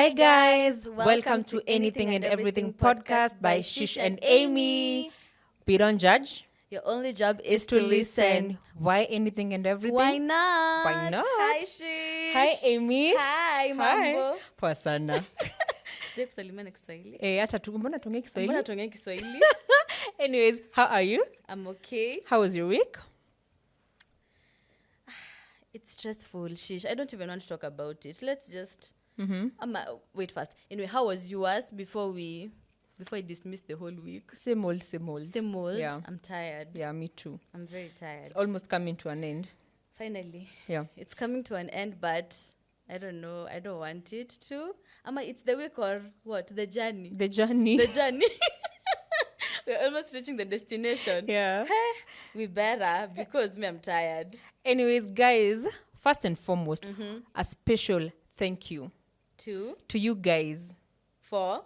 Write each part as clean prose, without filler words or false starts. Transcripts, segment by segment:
Hi guys, welcome to Anything and Everything podcast by Shish and Amy. We don't judge. Your only job is To listen. Why anything and everything? Why not? Why not? Hi, Shish. Hi Amy. Hi, mambo. Poa sana. Sijai kusalimia na Kiswahili. Hata mbona tuongee Kiswahili? Mbona tuongee Kiswahili? Anyways, how are you? I'm okay. How was your week? It's stressful, Shish. I don't even want to talk about it. Let's just wait first. Anyway, how was yours before I dismiss the whole week? Same old. Same old? Yeah. I'm tired. Yeah, me too. I'm very tired. It's almost coming to an end. Finally. Yeah. It's coming to an end, but I don't know. I don't want it to. It's the week or what? The journey. The journey. The journey. We're almost reaching the destination. Yeah. We better, because I'm tired. Anyways, guys, first and foremost, a special thank you To you guys. for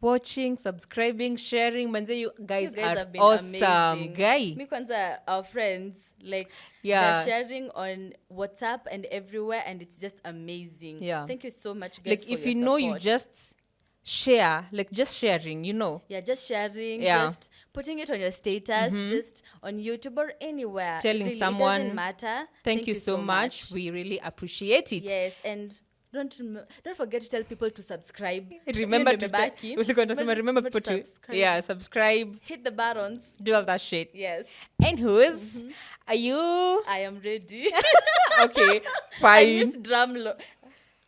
Watching, subscribing, sharing. Manze, you guys are have been awesome. amazing. Guy. Me kwanza, our friends, Yeah. they're sharing on WhatsApp and everywhere, and it's just amazing. Yeah. Thank you so much, guys, for If your you know, you support. just share. Just sharing, Yeah, just sharing, Yeah. just putting it on your status, just on YouTube or anywhere. Telling Really, someone, it doesn't matter. Thank you so much. We really appreciate it. Yes, and don't forget to tell people to subscribe. Remember Hiyo ndio imebaki. remember people to subscribe, Hit the buttons. do all that shit. Yes. And who's are you? I am ready. Okay, I fine. miss drum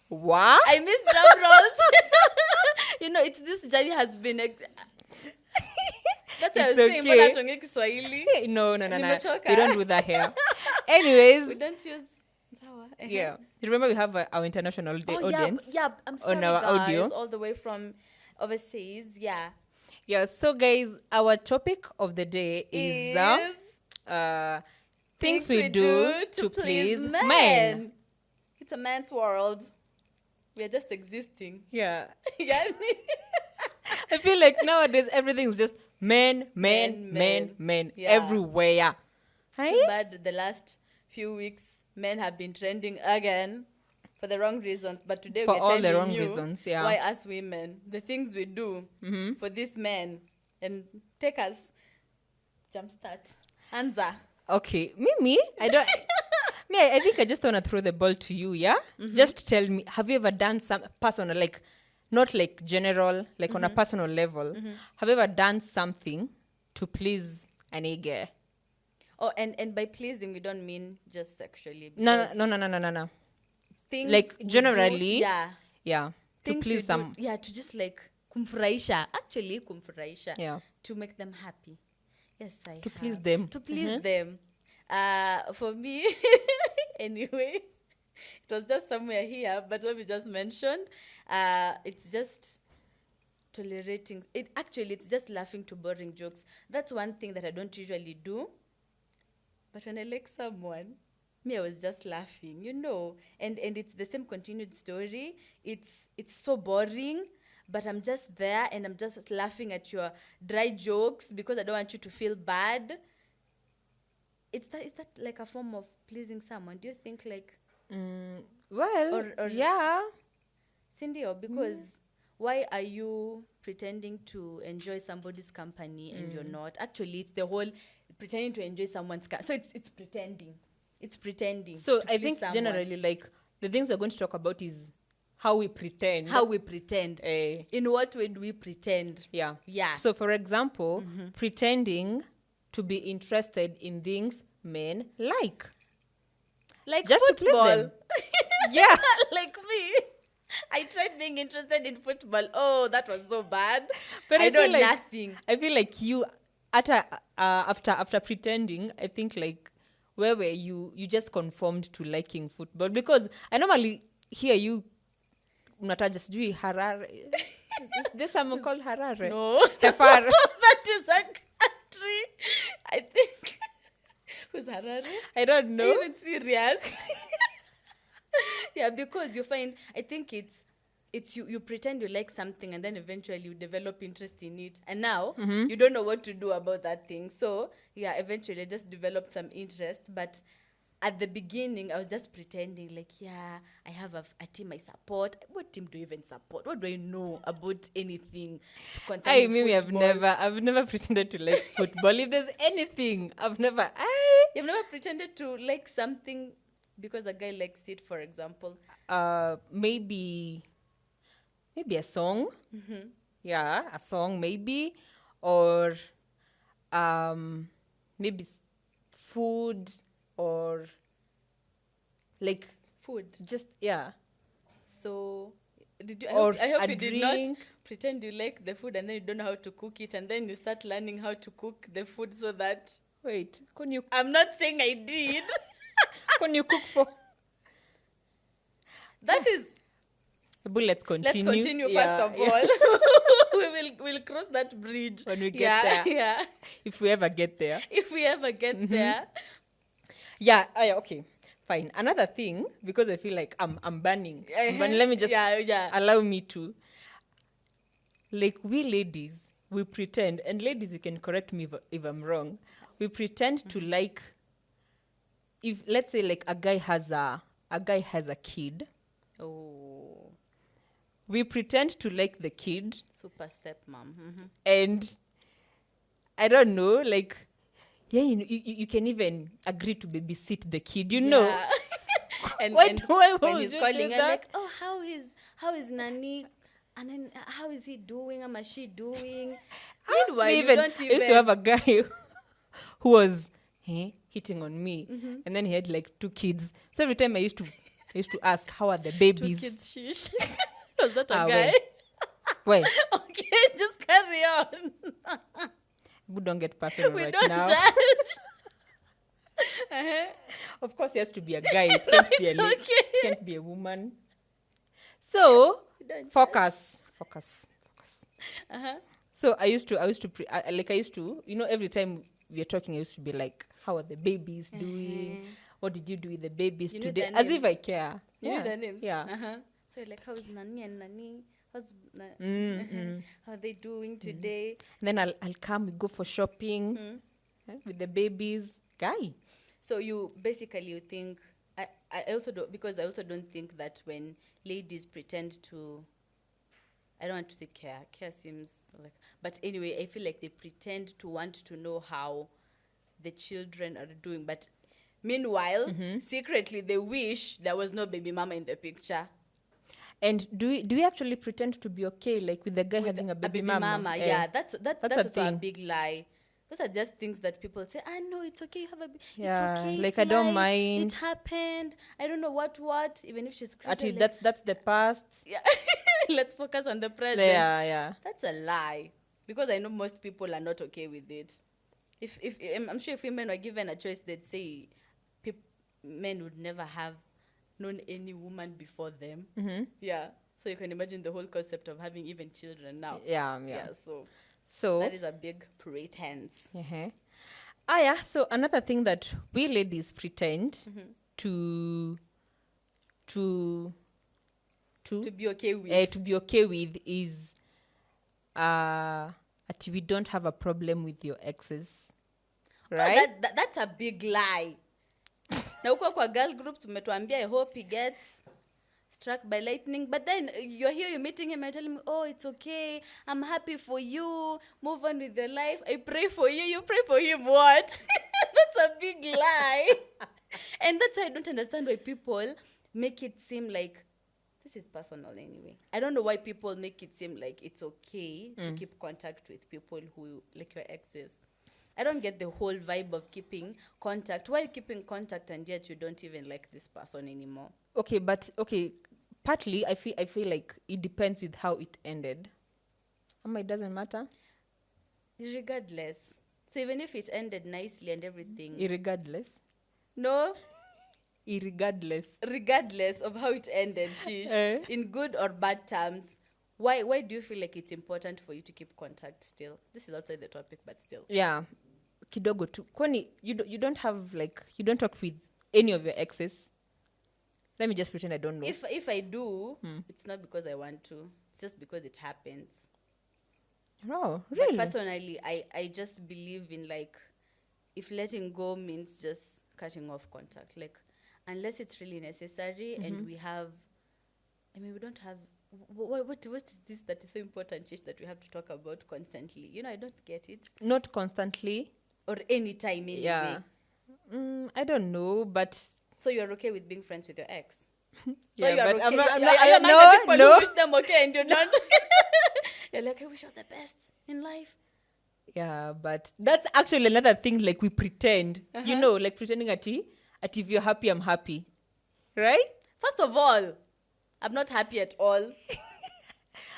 What? I miss drum rolls. It's this journey has been that's why I was It's saying okay. mbona tuongee Kiswahili. No. Nimechoka. We don't do that here. Anyways, We don't use sawa. yeah. You remember we have our international audience Yeah, I'm sorry, on our guys, audio. all the way from overseas. Yeah. Yeah, so guys, our topic of the day is things we do to please men. It's a man's world. We are just existing. Yeah. Yeah. I feel like nowadays everything's just men Yeah. everywhere. Too bad the last few weeks men have been trending again for the wrong reasons. But today For we're all the telling wrong you reasons, yeah. why us women, the things we do for these men, and take us jumpstart. Anza. Okay, me, I don't. I think I just want to throw the ball to you. Yeah, just tell me, have you ever done some personal, like, not like general, like on a personal level? Have you ever done something to please an guy? Oh, and by pleasing we don't mean just sexually. No. Things Like, we do- generally, yeah. Yeah, to Things please you some. do, yeah, to just like kumfurahisha. Actually, kumfurahisha. Yeah. To make them happy. Yes, To please them. To please them. For me, anyway, it was just somewhere here, but let me just mention, it's just tolerating. It's just laughing to boring jokes. That's one thing that I don't usually do. But when I like someone, I was just laughing, and it's the same continued story. It's so boring, but I'm just there and I'm just laughing at your dry jokes because I don't want you to feel bad. Is that like a form of pleasing someone? Do you think like Well, or yeah. Cindy, because why are you pretending to enjoy somebody's company and you're not? Actually, it's the whole pretending to enjoy someone's so it's pretending. It's pretending. So to I please think someone. generally, like, the things we're going to talk about is how we pretend. How we pretend. Eh. In what way do we pretend? Yeah. Yeah. So, for example, pretending to be interested in things men like. Like Just to please football. them. Yeah. Like me. I tried being interested in football. Oh, that was so bad. But I I know feel like- nothing. I feel like you, after pretending, I think like where were you just conformed to liking football, because I normally hear you unataja sijui Harare. Is there someone called Harare? No. Hefar. That is a country. I think. Who's Harare? I don't Are know. you even serious? Yeah, because you find, I think it's you pretend you like something and then eventually you develop interest in it. And now you don't know what to do about that thing. So, yeah, eventually I just developed some interest. But at the beginning, I was just pretending like, yeah, I have a team I support. What team do you even support? What do I know about anything concerning Mimi, football? I've never pretended to like football. If there's anything, I've never. You've never pretended to like something because a guy likes it, for example. Maybe a song. Yeah, a song maybe, or maybe food, or like Food. just yeah. So, did you? Or I hope a you did not drink. pretend you like the food and then you don't know how to cook it, and then you start learning how to cook the food so that. Wait, can I'm not saying I did. you cook for? That is. But let's continue. Let's continue first of all. We'll cross that bridge When we get there. Yeah. If we ever get there. If we ever get there. Yeah, okay. Fine. Another thing, because I feel like I'm burning. But let me just allow me to. Like, we ladies, we pretend, and ladies, you can correct me if I'm wrong. We pretend to like, if let's say like a guy has a kid. Oh. We pretend to like the kid. Super stepmom. And I don't know, like, yeah, you can even agree to babysit the kid, you know. And Why do I when want he's you calling do her that? like, oh, how is Nani? And then how is he doing? How is she doing? Meanwhile, you don't I used to have a guy who was hitting on me, and then he had like 2 kids. So every time I used to ask, how are the 2 babies? kids, shish. Was that a guy? Wait. Okay, just carry on. We don't get personal We right don't now. judge. Of course, it has to be a guy. It can't be a It's lady. okay. It can't be a woman. So Don't focus. Uh-huh. So I used to, every time we are talking, I used to be like, how are the babies doing? What did you do with the babies You knew today? their As names. if I care. You know their names? Yeah. Uh-huh. So you're like, how's Nani and Nani? How's how are they doing today? And then I'll come, we go for shopping with the babies. Guy. So you think, I also don't, because I also don't think that when ladies pretend to, I don't want to say care seems like, but anyway, I feel like they pretend to want to know how the children are doing, but meanwhile, secretly they wish there was no baby mama in the picture. And do we actually pretend to be okay, like with the guy having a baby mama? Yeah, that's a also a thing. big lie. Those are just things that people say, no, it's okay, you have a baby. Yeah, It's okay, like it's I don't life, mind. It happened. I don't know what, even if she's crazy. Actually, like, that's the past. yeah. Let's focus on the present. Yeah. That's a lie. Because I know most people are not okay with it. If I'm sure if women were given a choice, they'd say men would never have known any woman before them. Yeah. So you can imagine the whole concept of having even children now. Yeah. So that is a big pretense. Yeah. So another thing that we ladies pretend to be okay with. To be okay with is that we don't have a problem with your exes, right? Oh, that's a big lie. Na huko kwa girl group tumetuambia, I hope he gets struck by lightning, but then you're here, you're meeting him and telling him, oh, it's okay, I'm happy for you, move on with your life, I pray for you. You pray for him what? That's a big lie. And that's why I don't understand why people make it seem like, this is personal anyway, I don't know why people make it seem like it's okay to keep contact with people who, like your exes. I don't get the whole vibe of keeping contact. Why keeping contact and yet you don't even like this person anymore? Okay, partly I feel like it depends with how it ended. It doesn't matter. Regardless. So even if it ended nicely and everything. Irregardless. No. Regardless of how it ended, Shish, in good or bad terms, why do you feel like it's important for you to keep contact still? This is outside the topic, but still. Yeah. Kidogo tu. Kwani you don't have, like, you don't talk with any of your exes? Let me just pretend I don't know. If I do, it's not because I want to. It's just because it happens. Oh, really? But personally, I just believe in, like, if letting go means just cutting off contact. Like, unless it's really necessary and we have, we don't have, what is this that is so important, Shish, that we have to talk about constantly? I don't get it. Not constantly. Or anytime, anyway. Yeah. I don't know, but... So you're okay with being friends with your ex? So yeah, you're but okay. I'm not, You're among the people who wish them okay and you don't. You're like, I wish all the best in life. Yeah, but that's actually another thing, like we pretend. Like pretending at if you're happy, I'm happy. Right? First of all, I'm not happy at all.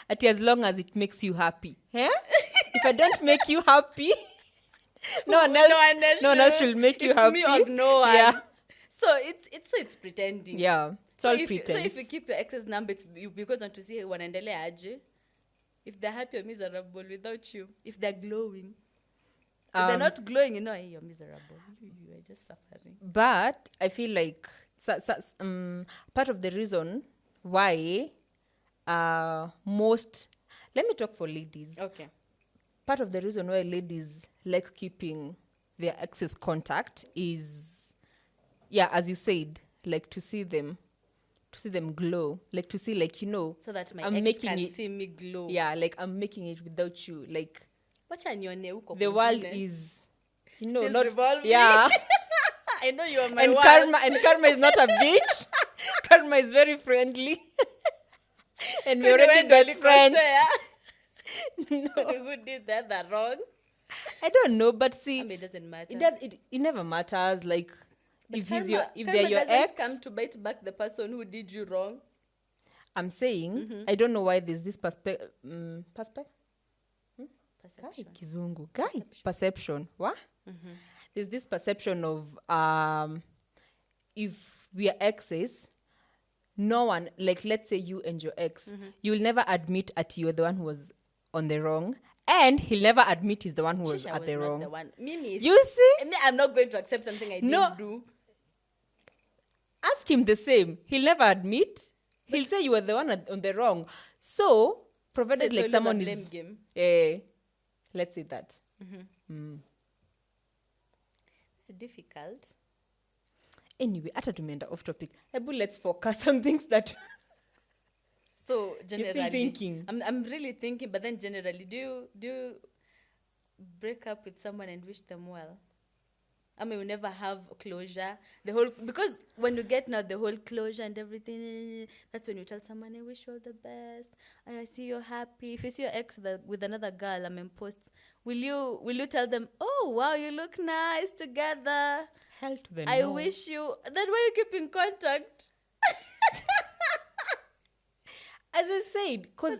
As long as it makes you happy. Yeah? If I don't make you happy, no one else should make you happy. It's me or no one. Yeah. So it's pretending. Yeah. It's all pretense. So if you keep your ex's number, it's because want to see wanaendelea aje. If they're happy or miserable without you, if they're glowing. If they're not glowing, hey, you're miserable. You are just suffering. But I feel like part of the reason why let me talk for ladies. Okay. Part of the reason why ladies like keeping their ex's contact is, as you said, like to see them glow, like to see, like, so that my I'm ex can see me glow. Yeah, like I'm making it without you. Like the world is, still not revolving. Yeah. I know you are my and world. karma is not a bitch. Karma is very friendly. And we're already best friends. No. Who did that wrong? I don't know, but see, it doesn't matter. It never matters. Like, but if karma they're your ex, come to bite back the person who did you wrong. I'm saying, I don't know why there's this perception. Perception. What? There's this perception of if we are exes, no one, like, let's say you and your ex, you'll never admit that you're the one who was on the wrong, and he'll never admit he's the one who was at the wrong. The one. Mimi, you see? I'm not going to accept something I didn't do. Ask him the same. He'll never admit. He'll say you were the one on the wrong. So, provided like someone blame is... game. Let's say that. It's difficult. Anyway, after tumeenda off topic, let's focus on things that... So generally, you're still thinking. I'm really thinking, but then generally, do you break up with someone and wish them well? We never have closure. Because when you get now the whole closure and everything, that's when you tell someone, I wish you all the best. I see you're happy. If you see your ex with another girl, post, will you tell them, oh wow, you look nice together? Hell to the I no. wish you. Then why you keep in contact? As I said, because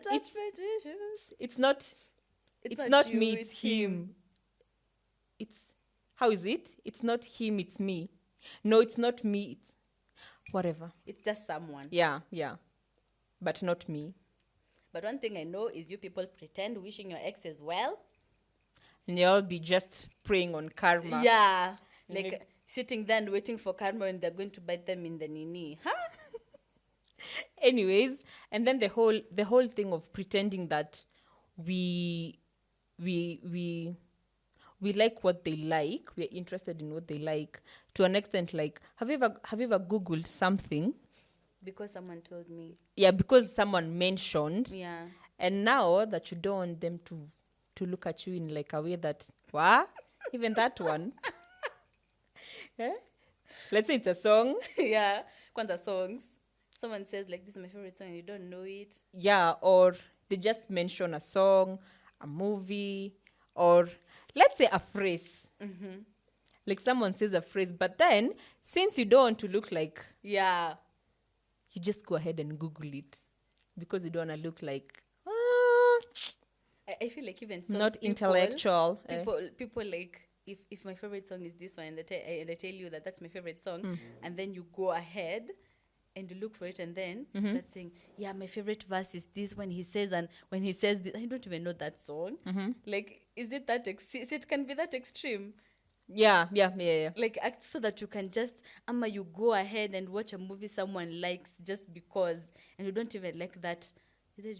it's not you, me, it's him. It's, how is it? It's not him, it's me. No, it's not me, it's whatever. It's just someone. Yeah. But not me. But one thing I know is you people pretend wishing your exes well. And you'll be just preying on karma. Yeah. Like sitting there and waiting for karma when they're going to bite them in the nini. Huh? Anyways, and then the whole thing of pretending that we like what they like, we're interested in what they like, to an extent. Like, have you ever Googled something? Because someone told me. Yeah, because someone mentioned. Yeah. And now that you don't want them to look at you in like a way that, what? Even that one. Yeah? Let's say it's a song. Yeah. Kwanza songs. Someone says, like, this is my favorite song, and you don't know it. Yeah, or they just mention a song, a movie, or let's say a phrase. Like someone says a phrase, but then since you don't want to look like... Yeah. You just go ahead and Google it. Because you don't want to look like... I feel like even songs... Not intellectual. People like... If my favorite song is this one, and I tell you that that's my favorite song, and then you go ahead... and you look for it, and then you start saying, yeah, my favorite verse is this when he says this. I don't even know that song. Like, is it that it can be that extreme? Yeah. Like, act so that you can just, you go ahead and watch a movie someone likes just because, and you don't even like that. Is it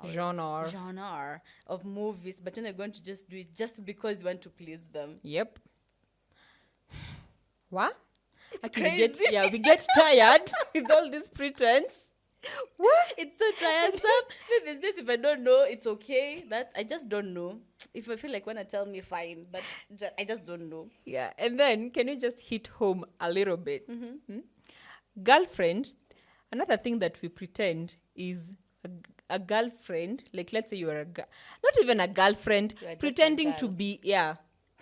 genre of movies, but then you're going to just do it just because you want to please them. Yep. What? It's Okay, crazy. we get tired with all this pretense. What? It's so tiresome. Then there's this, if I don't know, it's okay. That I just don't know. If I feel like wanna tell me, fine. But I just don't know. Yeah, and then can you just hit home a little bit? Girlfriend, another thing that we pretend is a girlfriend. Like, let's say you are not even a girlfriend, You are just pretending a to girl. be,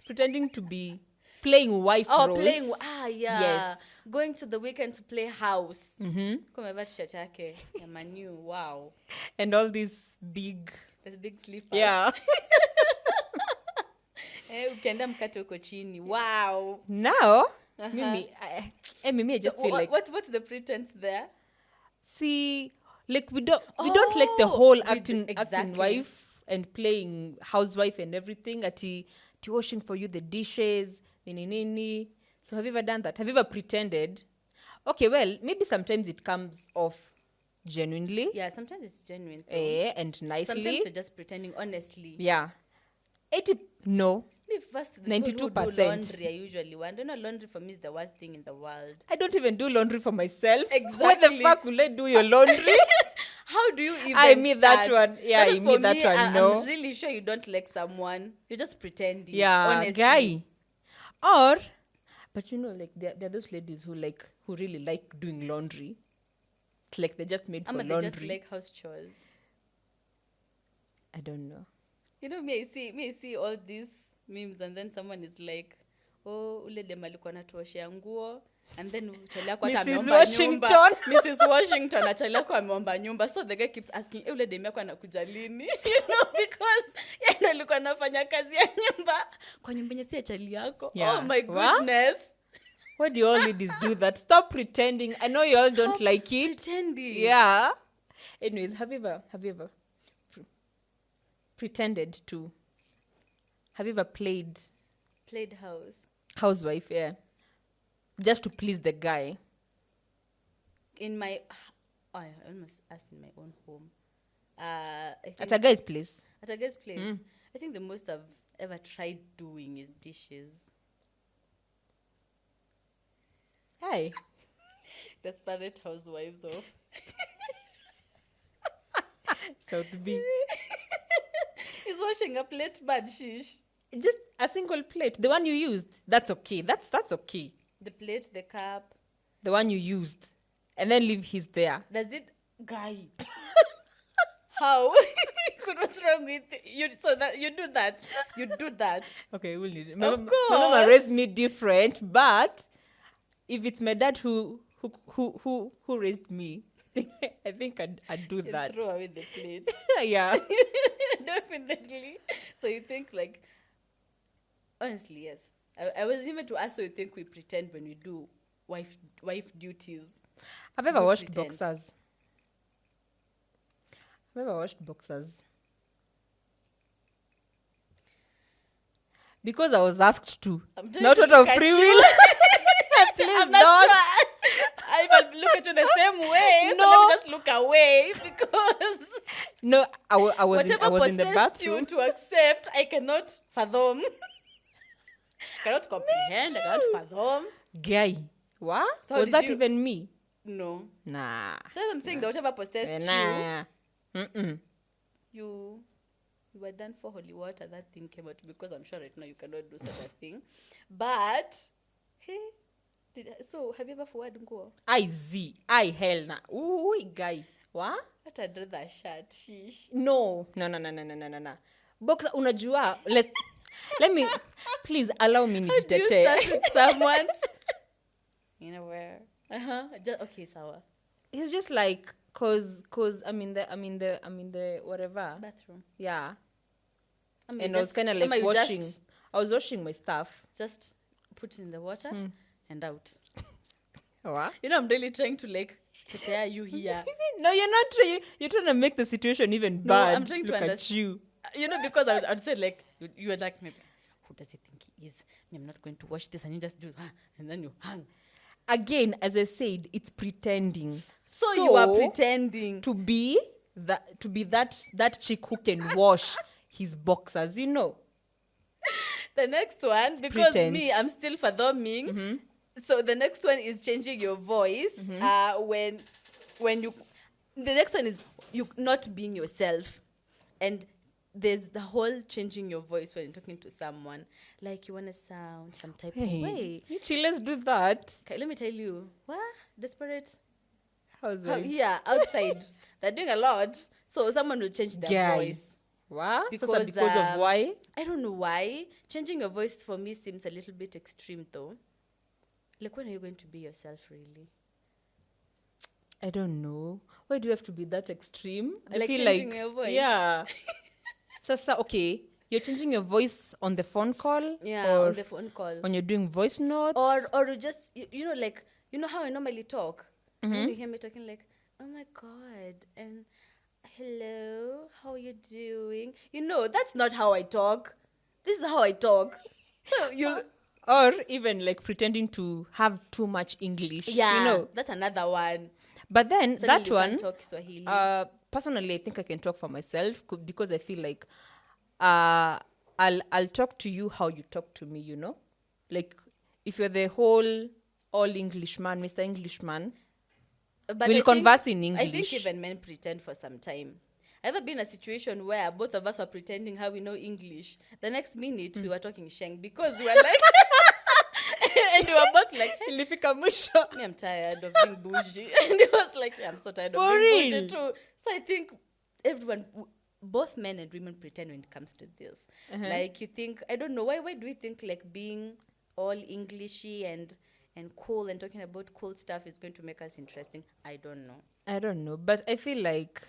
pretending to be playing wife roles. Playing. Yeah. Yes. Going to the weekend to play house. Kumevaa t-shirt yake ya Manu. Wow. And all these big, There's big slippers. yeah. Ukienda mkate uko chini. Wow. Now, Mimi, I just So feel like, what's the pretense there? see, like we don't like the whole acting exactly. wife and playing housewife and everything. Ati washing for you the dishes, nini. So have you ever done that? Have you ever pretended? Okay, well, maybe sometimes it comes off genuinely, Yeah, sometimes it's genuine. Though. and nicely. Sometimes you're just pretending honestly. Yeah. 80, no. Me first, the people who do 92%. laundry, I usually want. You know, laundry for me is the worst thing in the world. I don't even do laundry for myself. Where Exactly. the fuck will I do your laundry? How do you even I mean that start? one. Yeah, But I mean for that me, one, no. I'm really sure you don't like someone. You're just pretending. Yeah, honestly. guy. Or, but you know, like there are those ladies who really like doing laundry. It's like they're just made for They laundry. just like house chores. I don't know. You know, me I see all these memes, and then someone is like, oh, ule dem alikuwa anatuoshea nguo, and then chali yako hata Mrs. ameomba Washington. nyumba. Mrs. Washington na chali yako ameomba nyumba. So the guy keeps asking, ule dem yako anakuja lini? You know, because yeye ndo alikuwa anafanya kazi ya nyumba. Kwa nyumba yenye si ya chali yako. Yeah. Oh my What? goodness. Why do you all ladies do that? Stop pretending. I know you all don't Stop like it. Pretending. Yeah. Anyways, have you ever pretended to? Have you ever played Played house. housewife? Yeah. Just to please the guy. In my, I almost asked in my own home. I think At a guy's place. at a guest place. I think the most I've ever tried doing is dishes. Hi. Desperate housewives of. So to be He's washing a plate bad, Shish. just a single plate. The one you used. That's okay. That's okay. The plate, the cup. The one you used. And then leave his there. Does it, guy? How? What's wrong with you? So that you do that. You do that. Okay, we'll need it. Of My course. mama raised me different, but if it's my dad who raised me, I think I'd do You that. throw away the plate. Yeah. Definitely. So you think like, honestly, yes. I was even to ask, so you think we pretend when we do wife duties? I've ever We watched pretend. boxers. I've ever watched boxers. Because I was asked to. I'm trying Not to out look of at free you. will. Please I'm not don't. sure. I will look at you the same way. No. So let me just look away because No, I was whatever in the possessed you bathroom. to accept, I cannot fathom. Cannot comprehend. I cannot fathom. Guy. What? So how was did that you- even me? No. Nah. So I'm saying that whatever possessed Nah. Mm-mm. you were done for holy water. That thing came out because I'm sure right now you cannot do such a thing. But hey, so have you ever forward nguo? I hell na. Ooh, guy. What? What I'd rather shirt, Shish. No. Boxer, unajua. Let me, please allow me How do you nijitetee. start with someone's? You know where? Just okay, sawa. It's just like, cause I'm in the whatever. Bathroom. Yeah. mean, And I was just- kind of Emma, like you washing. Just, I was washing my stuff. just put it in the water and out. What? You know, I'm really trying to like prepare you here. No, you're not trying. You're trying to make the situation even No, bad. I'm trying to Look at understand. you. You know, because I'd say like you were like maybe who does he think he is? I'm not going to wash this, and you just do, and then you hang. Again, as I said, it's pretending. So you are pretending. to be that chick who can wash his boxers. You know. The next one, because Pretense. me, I'm still fathoming. So the next one is changing your voice. When you, the next one is you not being yourself, and there's the whole changing your voice when you're talking to someone. Like you want to sound some type of way. You chill, let's do that. Okay, let me tell you. What? Desperate? Housewives. Yeah, outside. They're doing a lot. So someone will change their voice. What? Because of why? I don't know why. Changing your voice for me seems a little bit extreme though. Like, when are you going to be yourself, really? I don't know. Why do you have to be that extreme? Like I feel changing like your voice? Yeah. So, okay, you're changing your voice on the phone call? Yeah, or on the phone call. when you're doing voice notes? Or you just, you know, like, you know how I normally talk? When you hear me talking like, oh my God, and hello, how are you doing? You know, that's not how I talk. This is how I talk. So you... Or even like pretending to have too much English. Yeah, You know? that's another one. But then Suddenly that you one, can't talk Swahili. personally, I think I can talk for myself because I feel like I'll talk to you how you talk to me, you know? Like, if you're the whole all Englishman, Mr. Englishman, But we'll converse in English. I think even men pretend for some time. Ever been in a situation where both of us were pretending how we know English? The next minute we were talking Sheng because we were like, and we were both like, Ilifika mwisho. me, I'm tired of being bougie. And it was like, yeah, I'm so tired For of being real? bougie too. So I think everyone, both men and women pretend when it comes to this. Like, you think, I don't know, why do we think like being all Englishy and cool and talking about cool stuff is going to make us interesting? I don't know. But I feel like,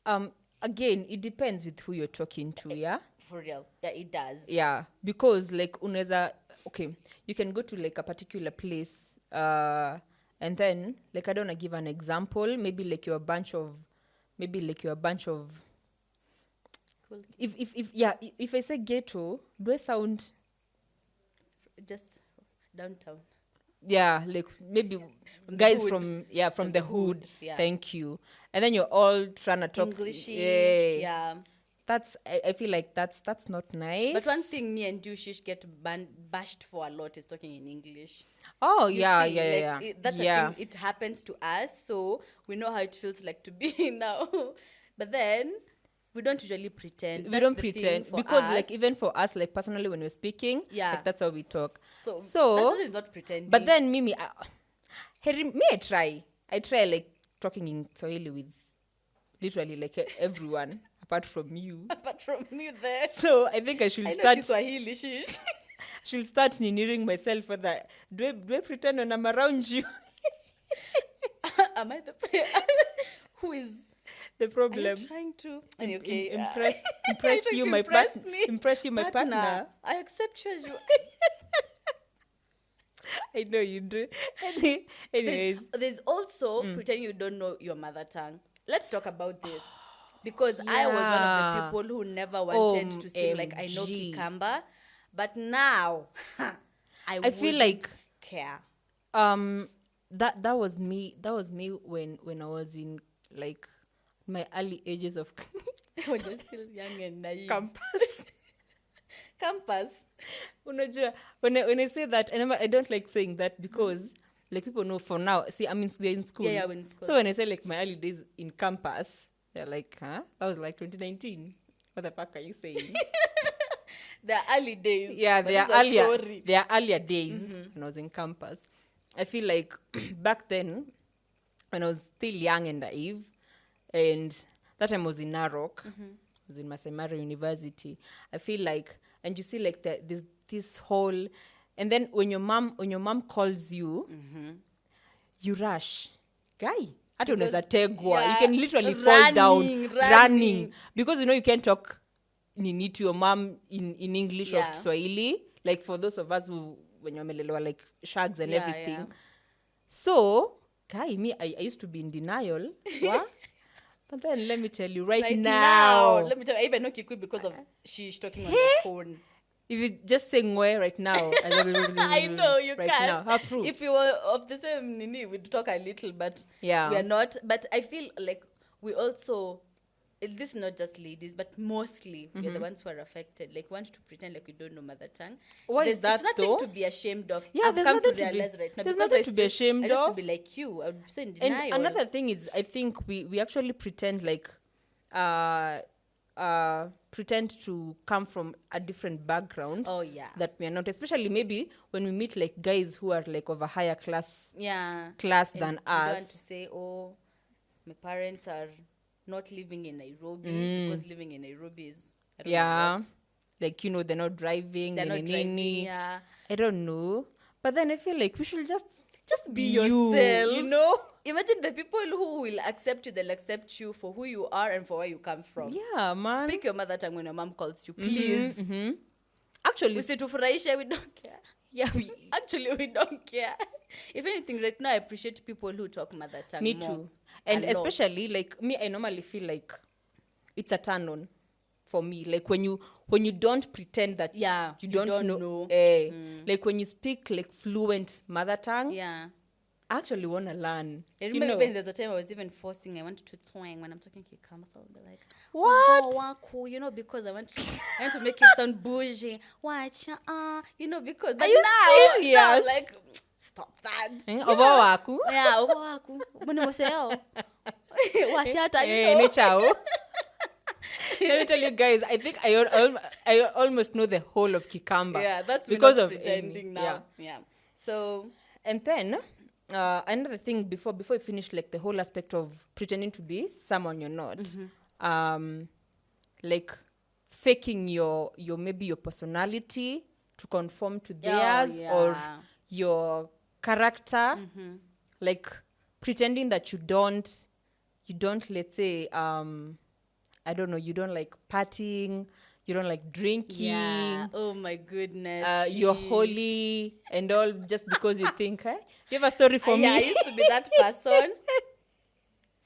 again, it depends with who you're talking to, yeah? For real. Yeah, it does. Yeah, because like unaweza, okay, you can go to like a particular place, and then like I don't want to give an example. Maybe like you're a bunch of Cool. If I say ghetto, do I sound Just downtown. like maybe the guys hood. from the hood. Yeah. Thank you. And then you're all trying to talk Englishy. Yeah. That's I feel like that's not nice. But one thing me and you, Shish, get bashed for a lot is talking in English. Oh You yeah, see, yeah. That's a thing. It happens to us, so we know how it feels like to be now. But then we don't usually pretend. We That's don't the thing pretend for because us. like even for us, like personally when we're speaking, Yeah. like that's how we talk. So that is not pretending. But then Mimi, I try like talking in Swahili with literally like everyone apart from you. apart from you there, So I think I should I know start Kiswahili, Shish. should start nearing myself for that. Do I pretend when I'm around you? Am I the who is The are problem. you trying to okay Impress Are you trying you, to my impress partner. me? Impress you, my partner. I accept you as you. I know you do. Anyways, There's also pretending you don't know your mother tongue. Let's talk about this. Because I was one of the people who never wanted to seem like I know OMG. Kikamba. But now, I feel like care. that was me when I was in like my early ages of When you're still young and naive. campus. Campus. Unajua, when I say that, and I don't like saying that because like people know for now. See, I mean we're in school. Yeah, we're in school. So when I say like my early days in campus, they're like, huh? That was like 2019. What the fuck are you saying? The early days. Yeah, But they are it's a earlier. story. They are earlier days when I was in campus. I feel like back then, when I was still young and naive, and that time I was in Narok, I was in Masai Mara University. I feel like, and you see like this whole, and then when your mom calls you, you rush, guy. Hata unaweza tegwa. You can literally fall down running because you know you can't talk nini to your mom in English or Kiswahili, like for those of us who when you're melelewa like shags and everything. Yeah. So, guy, me I used to be in denial. What? But then let me tell you right now. Let me tell you, I even know Kikui because of she's talking on the phone. If you just say ngwe right now. I know you right can. Now. How proof? If you were of the same nini, we'd talk a little, but we are not. But I feel like we also this is not just ladies, but mostly we're the ones who are affected. Like, want to pretend like we don't know mother tongue. Why is that It's nothing though? to be ashamed of. Yeah, I've there's come nothing to to be- realize right now. there's because nothing I to be used ashamed I used to of. be like you. I would be so in And denial. another thing is, I think we actually pretend like pretend to come from a different background Oh yeah. that we are not, especially maybe when we meet like guys who are like of a higher class Yeah. than You don't us. want to say, oh, my parents are not living in Nairobi because living in Nairobi is I don't know Yeah, what. like, you know, they're not driving, They're not driving. nini. Yeah. I don't know, but then I feel like we should just Be you, yourself. you know. Imagine the people who will accept you, they'll accept you for who you are and for where you come from. Yeah, man. Speak your mother tongue when your mom calls you, please. Actually, Usitufurahishe, we don't care. yeah, Actually, we don't care. If anything, right now, I appreciate people who talk mother tongue me more. too. And A lot. especially like me, I normally feel like it's a turn on for me. Like when you don't pretend that Yeah, you don't know. know. Like when you speak like fluent mother tongue, Yeah. I actually want to learn. I You remember know. even there's a time I was even forcing, I wanted to twang when I'm talking Kikama, so I'll be like, What? "Oh, waku," you know, because I want to make it sound bougie. Wacha, you know, because but Are you now, serious? now, like, stop that. Over waku. Yeah, over waku. Mbona waseo? Wasiata, you Eh, know. ne chao. Let me tell you guys, I think I almost know the whole of Kikamba. Yeah, that's because not of pretending Amy. now. Yeah. So, And then another thing before we finish like the whole aspect of pretending to be someone you're not, like faking your maybe your personality to conform to theirs or yeah. your character, like pretending that you don't let's say I don't know, you don't like partying, you don't like drinking. yeah. Oh my goodness. You're Sheesh. holy and all just because you think, you have a story for Yeah, I me? used to be that person.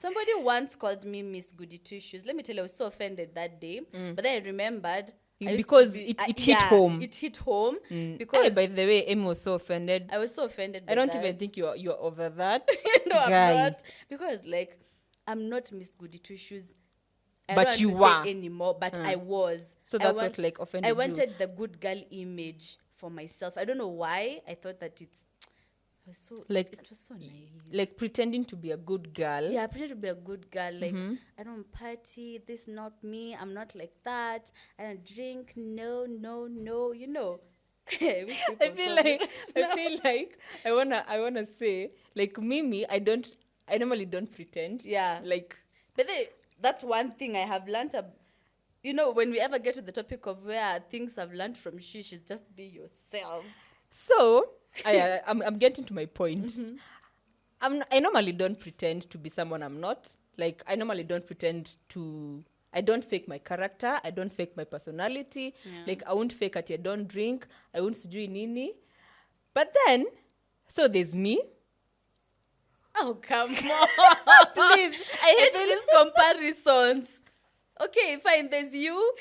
Somebody once called me Miss Goody Two Shoes. Let me tell you, I was so offended that day. But then I remembered. I used Because to be- it hit home. It hit home Hey, because by the way, Amy was so offended. I was so offended. I by don't that. even think you're over that. No, guy. I'm not. Because like, I'm not Miss Goody Two Shoes. I But don't you want to say were. anymore. But I was. So I that's want- what like offended I you. wanted the good girl image for myself. I don't know why. I thought that it was so Like- it was so naive. Like pretending to be a good girl. Yeah, I pretend to be a good girl. Like, I don't party. This is not me. I'm not like that. I don't drink. No. You know. I wish I people feel saw like me. I wanna say like Mimi, I normally don't pretend. Yeah. Like But that's one thing I have learned. You know, when we ever get to the topic of where things I've learned from Shish is just be yourself. so I'm getting to my point. I normally don't pretend to be someone I'm not. Like I normally don't pretend to. I don't fake my character. I don't fake my personality. Yeah. Like I won't fake it. I don't drink. I won't sijui nini. But then, so there's me. Oh, come on. Please. I hate these comparisons. Okay, fine. There's you.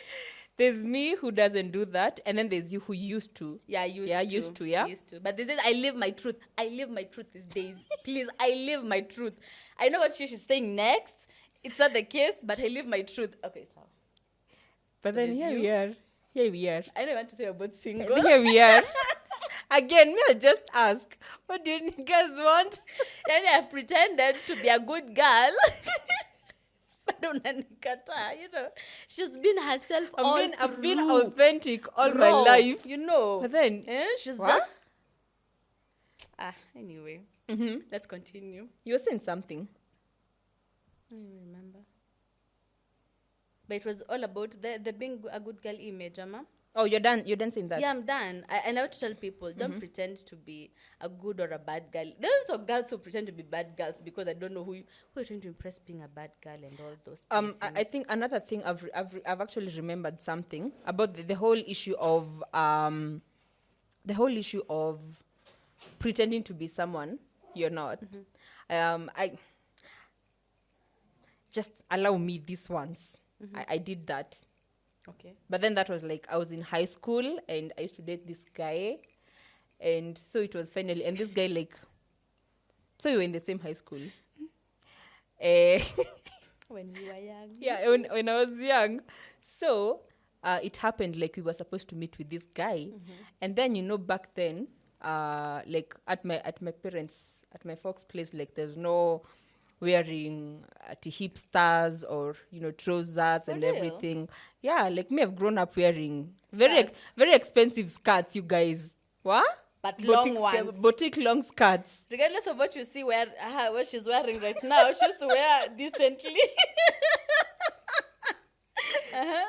There's me who doesn't do that, and then there's you who used to. Yeah, used to. Yeah. Used to. But this is, I live my truth. I live my truth these days. Please, I live my truth. I know what Shish is saying next. It's not the case, but I live my truth. Okay, so. But So then there's here you. we are. Here we are. I don't want to say about single. Here we are. Again, me, I'll just ask, what do you guys want? Then I've pretended to be a good girl. But don't unanikata, you know. She's been herself all I've been through. authentic all my Raw, life. You know. But then, She's what? just... Anyway. Mm-hmm. Let's continue. You were saying something. I don't remember. But it was all about the being a good girl image, Amma. Oh, you're done saying that? Yeah, I'm done. And I want to tell people, don't pretend to be a good or a bad girl. There are also girls who pretend to be bad girls because I don't know who you're trying to impress being a bad girl and all those things. I think another thing I've actually remembered something about the whole issue of pretending to be someone you're not. I just allow me this once. I did that. Okay. But then that was like, I was in high school and I used to date this guy. And so it was finally, and this guy like, so you were in the same high school. When you were young. Yeah, when I was young. So it happened like we were supposed to meet with this guy. And then, back then, like at my parents, at my folks' place, like there's no wearing hipsters or, trousers For and real? everything. Yeah, like me, I've grown up wearing very Skirts. very expensive skirts, you guys. What? But long Boutique ones. boutique long skirts. Regardless of what you see, what she's wearing right now, she used to wear decently.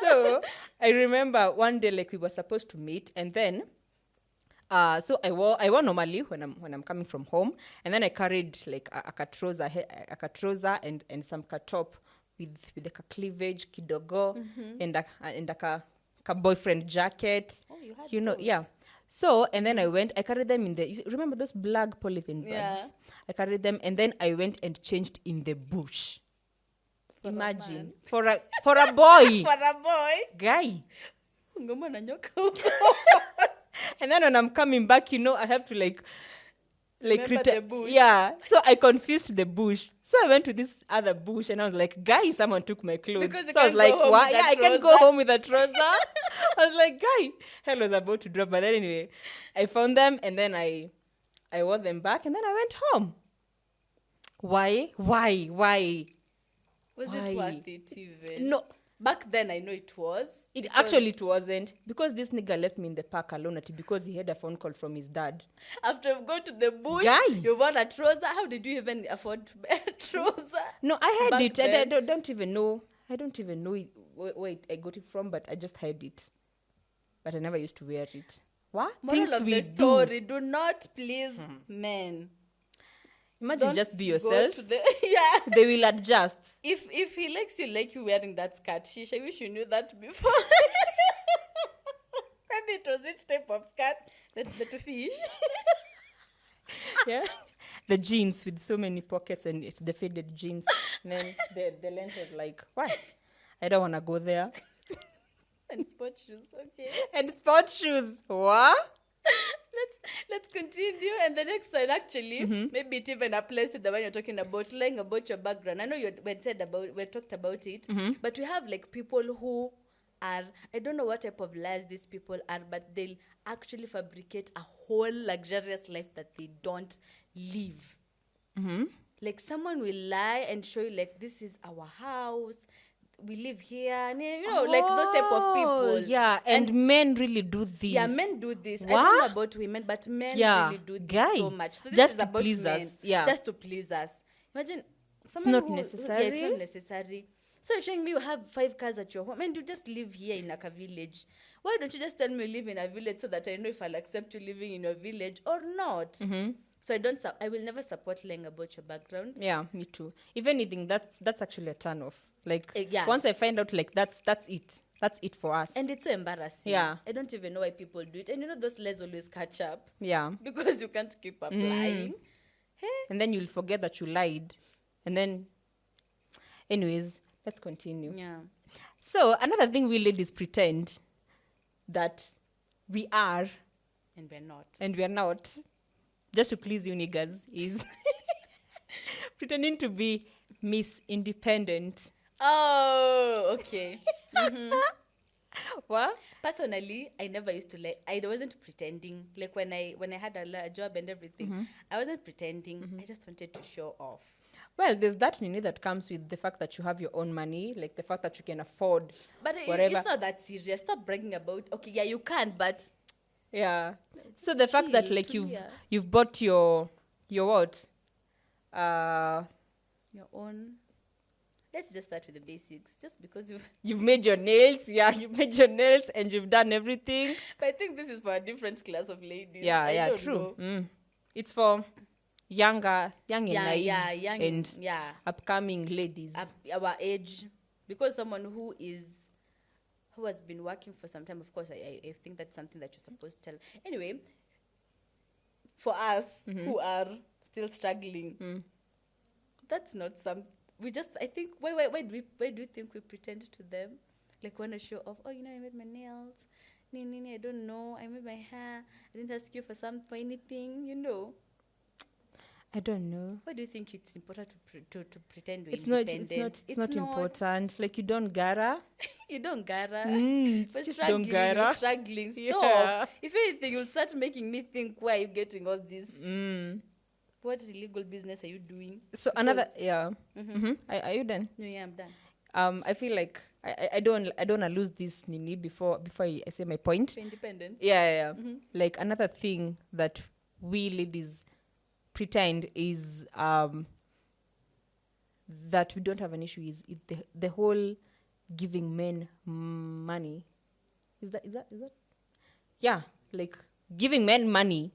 So I remember one day like we were supposed to meet, and then so I wore normally when I'm coming from home, and then I carried like a trouser and some top with like a cleavage kidogo and a boyfriend jacket. Oh, you had those. Yeah. So and then I carried them in you remember those black polythene bags? Yeah. I carried them, and then I went and changed in the bush. For a Imagine man. for a boy. For a boy. Guy. Ngoma na nyoka huko. And then when I'm coming back, I have to like Remember the bush. Yeah. So I confused the bush. So I went to this other bush and I was like, guy, someone took my clothes. Because you so I was can't like, go home what? with Yeah, a I can't go trouser. home with a trouser. I was like, guy, hell was about to drop. But then anyway, I found them and then I wore them back and then I went home. Why? Was Why? it worth it even? No. Back then, I know it was. It actually it wasn't, because this nigga left me in the park alone because he had a phone call from his dad. After you've gone to the bush, Guy. you bought a trouser. How did you even afford to buy a trouser? No, I had Back it. I then. don't even know. I don't even know where I got it from, but I just had it. But I never used to wear it. What? Moral Things of we the do. story: do not please men. Imagine Don't just be go yourself. to the- yeah. They will adjust. If he likes you like you wearing that skirt, Shish, I wish you knew that before. Maybe it was which type of skirt? The to fish. Yeah. The jeans with so many pockets and the faded jeans. And then the length was like, what? I don't want to go there. And sport shoes. Okay. And sport shoes. What? Let's continue. And the next one, actually, maybe it even applies to the one you're talking about, lying about your background. I know we talked about it, but we have like people who are, I don't know what type of lies these people are, but they'll actually fabricate a whole luxurious life that they don't live. Like someone will lie and show you like, this is our house, we live here, and like those type of people. Yeah, and men really do this. Yeah, men do this. I What? don't know about women, but men Yeah, really do this guy, so much. So this just is to about please men, us, yeah. just to please us. Imagine someone not who, necessary. Yeah, it's not necessary. So you're showing me you have 5 cars at your home, and you just live here in like a village. Why don't you just tell me you live in a village so that I know if I'll accept you living in your village or not? So I will never support lying about your background. Yeah, me too. If anything, that's actually a turn off. Like Yeah. once I find out, like that's it. That's it for us. And it's so embarrassing. Yeah. I don't even know why people do it. And those lies always catch up Yeah, because you can't keep up lying. Hey. and then you'll forget that you lied, and then, anyways, let's continue. Yeah. So another thing we ladies pretend that we are And we're not. and we are not, just to please you niggas, is pretending to be Miss Independent. Oh, okay. What? Personally, I never used to lie. I wasn't pretending. Like when I had a job and everything, I wasn't pretending. I just wanted to show off. Well, there's that Nini that comes with the fact that you have your own money, like the fact that you can afford But whatever. it's not that serious. Stop bragging about. Okay, yeah, you can, but Yeah. So the fact that chill, like tulia. you've bought your what? your own. Let's just start with the basics. Just because You've made your nails. Yeah, you've made your nails and you've done everything. But I think this is for a different class of ladies. Yeah, I yeah, don't true. know. It's for young and naive young and yeah. upcoming ladies. Our age, because someone who has been working for some time, of course, I think that's something that you're supposed to tell. Anyway, for us who are still struggling, that's not some. We just, I think, why do you think we pretend to them? Like, want to show off, oh, I made my nails. I don't know. I made my hair. I didn't ask you for anything, I don't know. Why do you think it's important to pretend we're It's not. independent? It's not important. Like you don't gotta. You don't gotta. We're Just struggling. don't gotta. We're struggling. Stop. Yeah. If anything, you'll start making me think, why are you getting all this? What illegal business are you doing? So another, yeah. Are you done? No, yeah, I'm done. I feel like I don't wanna lose this nini before I say my point. For independence. Yeah. Like another thing that we ladies pretend is that we don't have an issue is the whole giving men money. Is that? Yeah, like giving men money.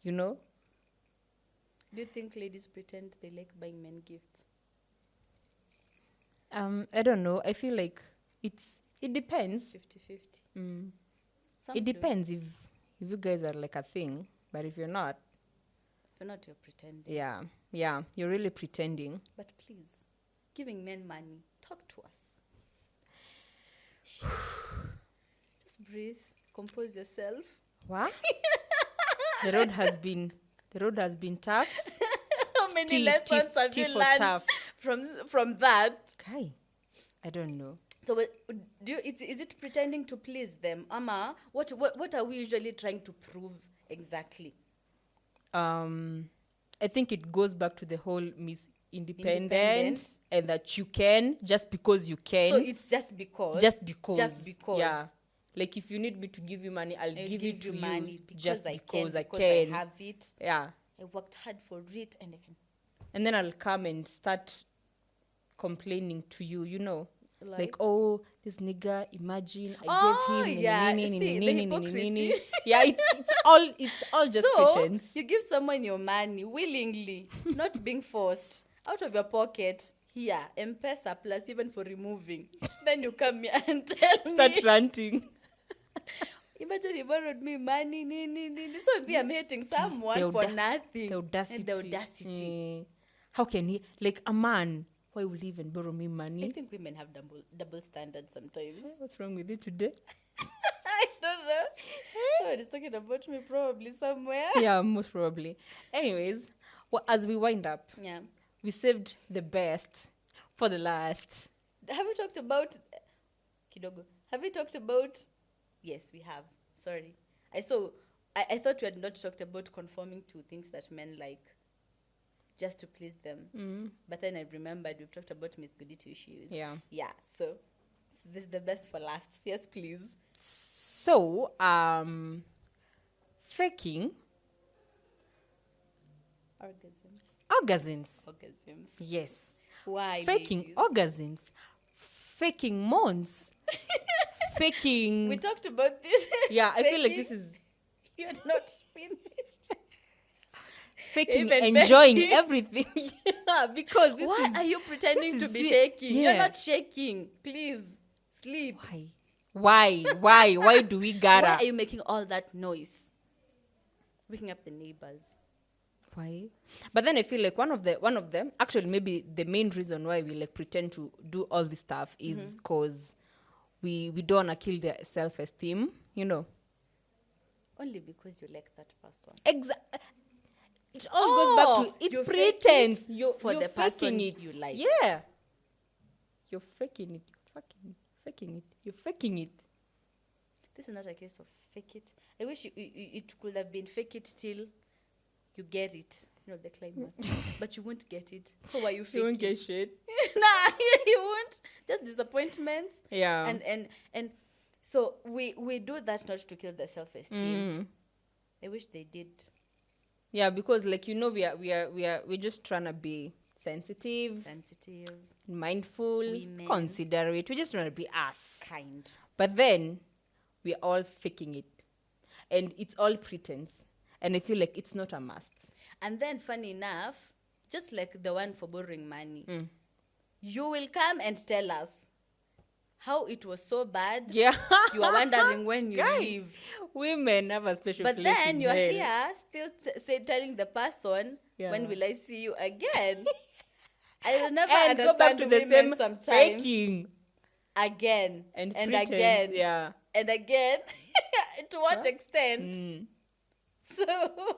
You know. Do you think ladies pretend they like buying men gifts? I don't know. I feel like it depends. 50-50. Some It do. depends if you guys are like a thing, but if you're not, If you're not, you're pretending. yeah, you're really pretending. But please, giving men money, talk to us. Just breathe, compose yourself. What? The road has been tough. How many T lessons have you for learned tough. from that? Kai, I don't know. So, is it pretending to please them, Ama? What are we usually trying to prove exactly? I think it goes back to the whole Miss Independent and that you can just because you can. So it's just because. Just because. Yeah. Like if you need me to give you money, I'll give it to money you because just I because I because can. I have it. Yeah. I worked hard for it, and I can. And then I'll come and start complaining to you, like oh, this nigga, imagine I gave him hypocrisy. Yeah, it's all just pretense. You give someone your money willingly, not being forced, out of your pocket. Here, M-Pesa plus even for removing. Then you come here and tell Start me. ranting. Imagine you borrowed me money. So me, I'm hating someone for nothing. The audacity. And the audacity. How can he, like a man, why will he even borrow me money? I think women have double standards sometimes. What's wrong with you today? I don't know. Somebody's talking about me probably somewhere. Yeah, most probably. Anyways, well, as we wind up, Yeah. we saved the best for the last. Have we talked about Kidogo? Have we talked about? Yes, we have. Sorry. I thought we had not talked about conforming to things that men like just to please them. But then I remembered we've talked about Miss Goody Two Shoes. Yeah. Yeah. So this is the best for last. Yes, please. So, faking orgasms. Yes. Why? Faking ladies? orgasms. Faking moans. Faking. We talked about this. Yeah, I feel like Faking. this is You're not finished. faking Even enjoying faking. everything. Yeah, because this Why is, are you pretending this to is be it. shaking? You're Yeah. not shaking. Please sleep. Why do we gotta? Why are you making all that noise? Waking up the neighbors. Why? But then I feel like one of them, actually maybe the main reason why we like pretend to do all this stuff is because we don't wanna kill their self-esteem, Only because you like that person. It all goes back to you're it's pretense. You're for the faking person it. you like. Yeah. You're faking it. You're faking it. This is not a case of fake it. I wish it could have been fake it till you get it. The climate. But you won't get it. So why you faking? You won't get shit. Nah, you won't. Just disappointments. Yeah. And so we do that not to kill the self-esteem. I wish they did. Yeah, because we're just trying to be sensitive, mindful, Women. considerate. We just want to be us. Kind. But then we're all faking it. And it's all pretense. And I feel like it's not a must. And then, funny enough, just like the one for borrowing money, you will come and tell us how it was so bad. Yeah. You are wondering when you leave. Women have a special But place then in you're hell. here still telling the person, Yeah. when will I see you again? I will never And go back understand to the women same sometimes. faking. Again. And again. pretense, yeah. And again. To what extent? So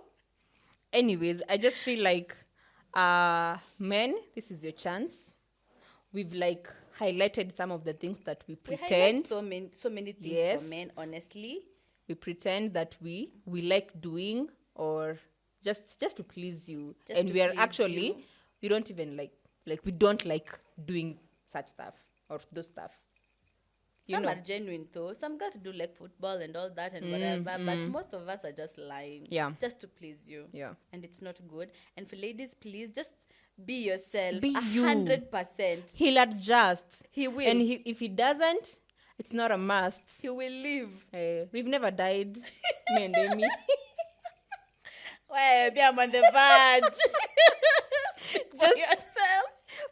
anyways, I just feel like men, this is your chance. We've like highlighted some of the things that we We pretend. highlight so many things Yes. for men, honestly. We pretend that we like doing, or just to please you. Just And to we are please actually you. we don't even like we don't like doing such stuff or those stuff. You Some know. are genuine though. Some girls do like football and all that and whatever, but most of us are just lying. Yeah. Just to please you. Yeah. And it's not good. And for ladies, please just be yourself. Be you. 100%. He'll adjust. He will. And if he doesn't, it's not a must. He will leave. We've never died. Me and Amy. Well, maybe I'm on the verge. Just yourself.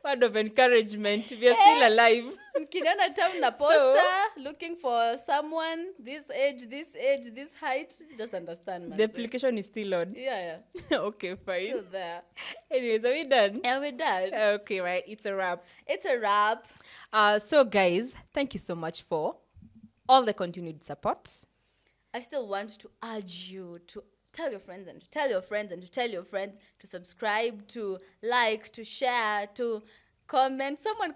Word of encouragement. We are still alive. Kiniona town na poster, looking for someone, this age, this height. Just understand, man. The application is still on. Yeah. Okay, fine. Still there. Anyways, are we done? And we're done. Okay, right. It's a wrap. It's a wrap. So, guys, thank you so much for all the continued support. I still want to urge you to tell your friends and to tell your friends and to tell your friends to subscribe, to like, to share, to comment. Someone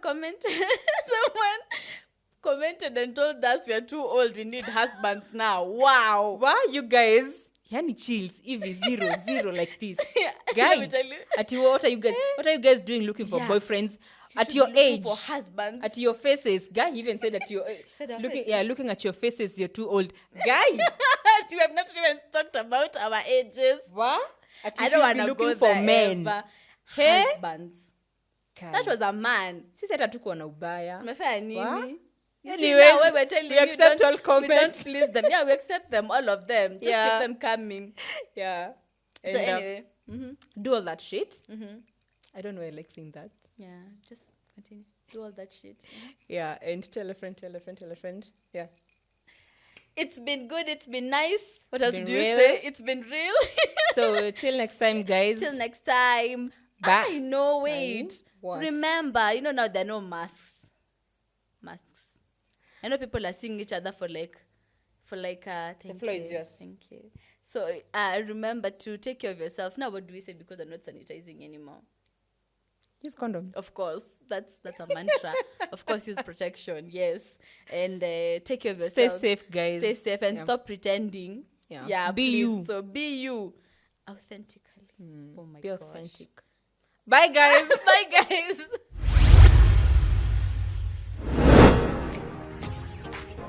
commented and told us we are too old. We need husbands now. Wow. Wow, you guys. Yani chills. Evie, zero like this. Let me Guys, tell you. what are you guys doing looking for Yeah. You at should your be looking age? for husbands. At your faces. Guy even said at your Said our looking at your faces, you're too old. Guy. We have not even talked about our ages. What? I don't want be to looking go for there men. ever. Hey? Husbands. That was a man. Sisi hata tuko na ubaya. Tumefanya What? nini? You see, Anyways, now when we're telling we you, accept all we don't comments. please them. Yeah, we accept them, all of them. Just Yeah. keep them coming. Yeah. So And, anyway, do all that shit. I don't know why I like saying that. yeah, just continue. Do all that shit. Yeah, and tell a friend. Yeah. It's been good. It's been nice. What else been do you real. say? It's been real. So till next time, guys. Till next time. Bye. I know. Wait. What? Remember, now there are no masks. I know people are seeing each other for like. Thank you. The floor is yours. Thank you. So remember to take care of yourself. Now, what do we say? Because I'm not sanitizing anymore. Use condom. Of course, that's a mantra. Of course, use protection. Yes, and take care of Stay yourself. safe, guys. Stay safe and Yeah. stop pretending. Yeah. Be please. you. So be you, authentically. Oh my Be gosh. authentic. Bye, guys. Bye, guys.